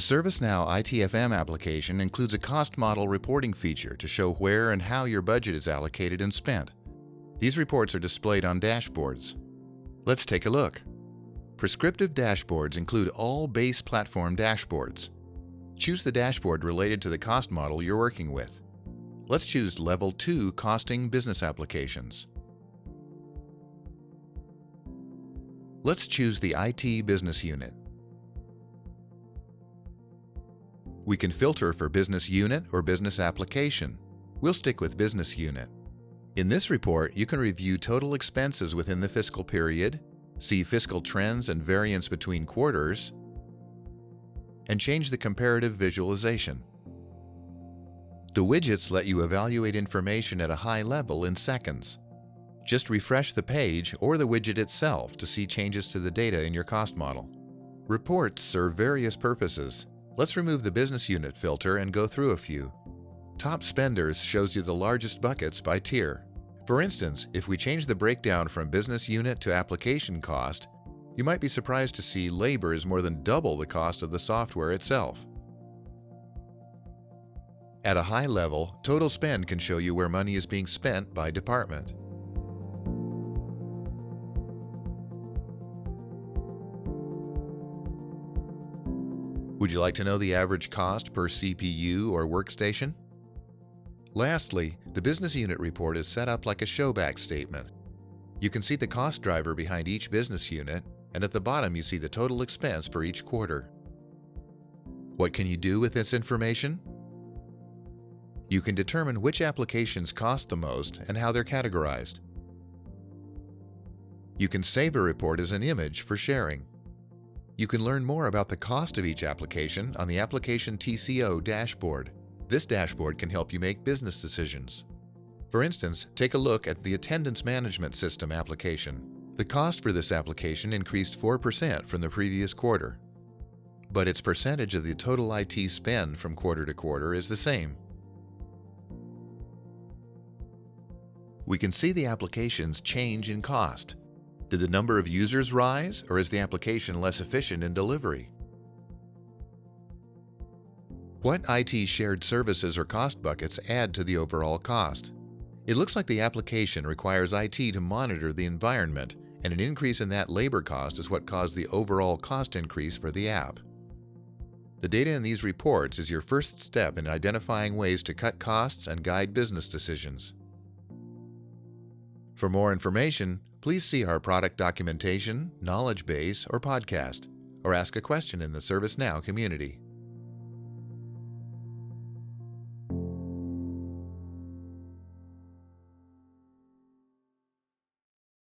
The ServiceNow ITFM application includes a cost model reporting feature to show where and how your budget is allocated and spent. These reports are displayed on dashboards. Let's take a look. Prescriptive dashboards include all base platform dashboards. Choose the dashboard related to the cost model you're working with. Let's choose Level 2 Costing Business Applications. Let's choose the IT Business Unit. We can filter for Business Unit or Business Application. We'll stick with Business Unit. In this report, you can review total expenses within the fiscal period, see fiscal trends and variance between quarters, and change the comparative visualization. The widgets let you evaluate information at a high level in seconds. Just refresh the page or the widget itself to see changes to the data in your cost model. Reports serve various purposes. Let's remove the business unit filter and go through a few. Top Spenders shows you the largest buckets by tier. For instance, if we change the breakdown from business unit to application cost, you might be surprised to see labor is more than double the cost of the software itself. At a high level, total spend can show you where money is being spent by department. Would you like to know the average cost per CPU or workstation? Lastly, the business unit report is set up like a showback statement. You can see the cost driver behind each business unit, and at the bottom you see the total expense for each quarter. What can you do with this information? You can determine which applications cost the most and how they're categorized. You can save a report as an image for sharing. You can learn more about the cost of each application on the Application TCO dashboard. This dashboard can help you make business decisions. For instance, take a look at the Attendance Management System application. The cost for this application increased 4% from the previous quarter, but its percentage of the total IT spend from quarter to quarter is the same. We can see the applications change in cost. Did the number of users rise, or is the application less efficient in delivery? What IT shared services or cost buckets add to the overall cost? It looks like the application requires IT to monitor the environment, and an increase in that labor cost is what caused the overall cost increase for the app. The data in these reports is your first step in identifying ways to cut costs and guide business decisions. For more information, please see our product documentation, knowledge base, or podcast, or ask a question in the ServiceNow community.